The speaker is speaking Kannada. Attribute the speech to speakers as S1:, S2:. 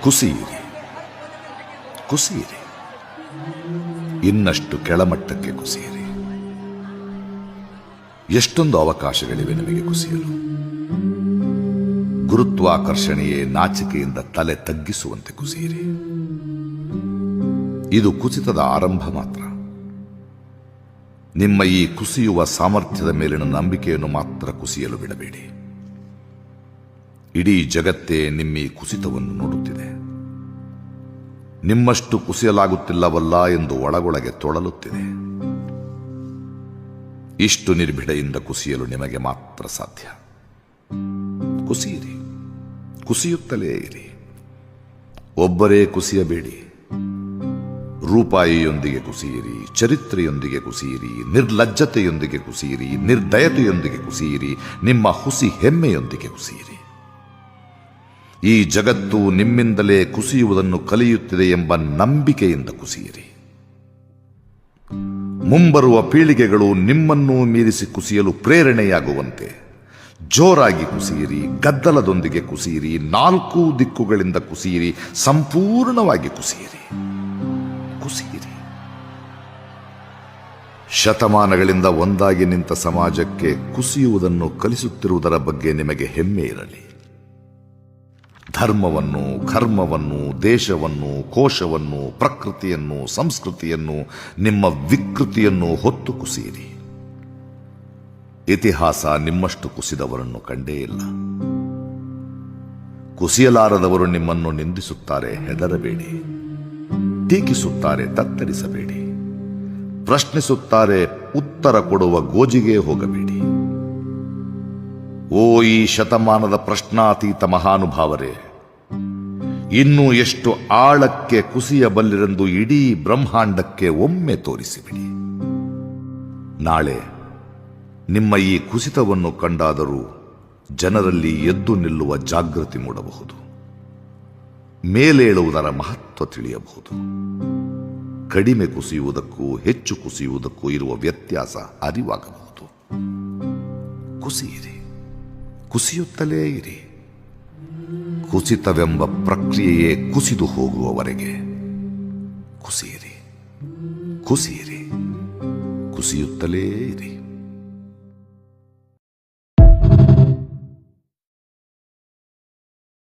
S1: ಕುಸಿಯಿರಿ, ಕುಸಿಯಿರಿ, ಇನ್ನಷ್ಟು ಕೆಳಮಟ್ಟಕ್ಕೆ ಕುಸಿಯಿರಿ. ಎಷ್ಟೊಂದು ಅವಕಾಶಗಳಿವೆ ನಿಮಗೆ ಕುಸಿಯಲು. ಗುರುತ್ವಾಕರ್ಷಣೆಯೇ ನಾಚಿಕೆಯಿಂದ ತಲೆ ತಗ್ಗಿಸುವಂತೆ ಕುಸಿಯಿರಿ. ಇದು ಕುಸಿತದ ಆರಂಭ ಮಾತ್ರ. ನಿಮ್ಮ ಈ ಕುಸಿಯುವ ಸಾಮರ್ಥ್ಯದ ಮೇಲಿನ ನಂಬಿಕೆಯನ್ನು ಮಾತ್ರ ಕುಸಿಯಲು ಬಿಡಬೇಡಿ. ಇಡೀ ಜಗತ್ತೇ ನಿಮ್ಮ ಈ ಕುಸಿತವನ್ನು ನೋಡುತ್ತಿದೆ. ನಿಮ್ಮಷ್ಟು ಕುಸಿಯಲಾಗುತ್ತಿಲ್ಲವಲ್ಲ ಎಂದು ಒಳಗೊಳಗೆ ತೊಳಲುತ್ತಿದೆ. ಇಷ್ಟು ನಿರ್ಭಿಡೆಯಿಂದ ಕುಸಿಯಲು ನಿಮಗೆ ಮಾತ್ರ ಸಾಧ್ಯ. ಕುಸಿಯಿರಿ, ಕುಸಿಯುತ್ತಲೇ ಇರಿ. ಒಬ್ಬರೇ ಕುಸಿಯಬೇಡಿ. ರೂಪಾಯಿಯೊಂದಿಗೆ ಕುಸಿಯಿರಿ, ಚರಿತ್ರೆಯೊಂದಿಗೆ ಕುಸಿಯಿರಿ, ನಿರ್ಲಜ್ಜತೆಯೊಂದಿಗೆ ಕುಸಿಯಿರಿ, ನಿರ್ದಯತೆಯೊಂದಿಗೆ ಕುಸಿಯಿರಿ, ನಿಮ್ಮ ಹುಸಿ ಹೆಮ್ಮೆಯೊಂದಿಗೆ ಕುಸಿಯಿರಿ. ಈ ಜಗತ್ತು ನಿಮ್ಮಿಂದಲೇ ಕುಸಿಯುವುದನ್ನು ಕಲಿಯುತ್ತಿದೆ ಎಂಬ ನಂಬಿಕೆಯಿಂದ ಕುಸಿಯಿರಿ. ಮುಂಬರುವ ಪೀಳಿಗೆಗಳು ನಿಮ್ಮನ್ನು ಮೀರಿಸಿ ಕುಸಿಯಲು ಪ್ರೇರಣೆಯಾಗುವಂತೆ ಜೋರಾಗಿ ಕುಸಿಯಿರಿ, ಗದ್ದಲದೊಂದಿಗೆ ಕುಸಿಯಿರಿ, ನಾಲ್ಕು ದಿಕ್ಕುಗಳಿಂದ ಕುಸಿಯಿರಿ, ಸಂಪೂರ್ಣವಾಗಿ ಕುಸಿಯಿರಿ, ಕುಸಿಯಿರಿ. ಶತಮಾನಗಳಿಂದ ಒಂದಾಗಿ ನಿಂತ ಸಮಾಜಕ್ಕೆ ಕುಸಿಯುವುದನ್ನು ಕಲಿಸುತ್ತಿರುವುದರ ಬಗ್ಗೆ ನಿಮಗೆ ಹೆಮ್ಮೆ ಇರಲಿ. ಧರ್ಮವನ್ನು, ಕರ್ಮವನ್ನು, ದೇಶವನ್ನು, ಕೋಶವನ್ನು, ಪ್ರಕೃತಿಯನ್ನು, ಸಂಸ್ಕೃತಿಯನ್ನು, ನಿಮ್ಮ ವಿಕೃತಿಯನ್ನು ಹೊತ್ತು ಕುಸಿಯಿರಿ. ಇತಿಹಾಸ ನಿಮ್ಮಷ್ಟು ಕುಸಿದವರನ್ನು ಕಂಡೇ ಇಲ್ಲ. ಕುಸಿಯಲಾರದವರು ನಿಮ್ಮನ್ನು ನಿಂದಿಸುತ್ತಾರೆ, ಹೆದರಬೇಡಿ. ಟೀಕಿಸುತ್ತಾರೆ, ತತ್ತರಿಸಬೇಡಿ. ಪ್ರಶ್ನಿಸುತ್ತಾರೆ, ಉತ್ತರ ಕೊಡುವ ಗೋಜಿಗೆ ಹೋಗಬೇಡಿ. ಓ ಈ ಶತಮಾನದ ಪ್ರಶ್ನಾತೀತ ಮಹಾನುಭಾವರೇ, ಇನ್ನೂ ಎಷ್ಟು ಆಳಕ್ಕೆ ಕುಸಿಯಬಲ್ಲಿರೆಂದು ಇಡೀ ಬ್ರಹ್ಮಾಂಡಕ್ಕೆ ಒಮ್ಮೆ ತೋರಿಸಿಬಿಡಿ. ನಾಳೆ ನಿಮ್ಮ ಈ ಕುಸಿತವನ್ನು ಕಂಡಾದರೂ ಜನರಲ್ಲಿ ಎದ್ದು ನಿಲ್ಲುವ ಜಾಗೃತಿ ಮೂಡಬಹುದು. ಮೇಲೇಳುವುದರ ಮಹತ್ವ ತಿಳಿಯಬಹುದು. ಕಡಿಮೆ ಕುಸಿಯುವುದಕ್ಕೂ ಹೆಚ್ಚು ಕುಸಿಯುವುದಕ್ಕೂ ಇರುವ ವ್ಯತ್ಯಾಸ ಅರಿವಾಗಬಹುದು. ಕುಸಿಯಿರಿ, ಕುಸಿಯುತ್ತಲೇ ಇರಿ. ಕುಸಿತವೆಂಬ ಪ್ರಕ್ರಿಯೆಯೇ ಕುಸಿದು ಹೋಗುವವರೆಗೆ ಕುಸಿಯಿರಿ, ಕುಸಿಯಿರಿ, ಕುಸಿಯುತ್ತಲೇ ಇರಿ.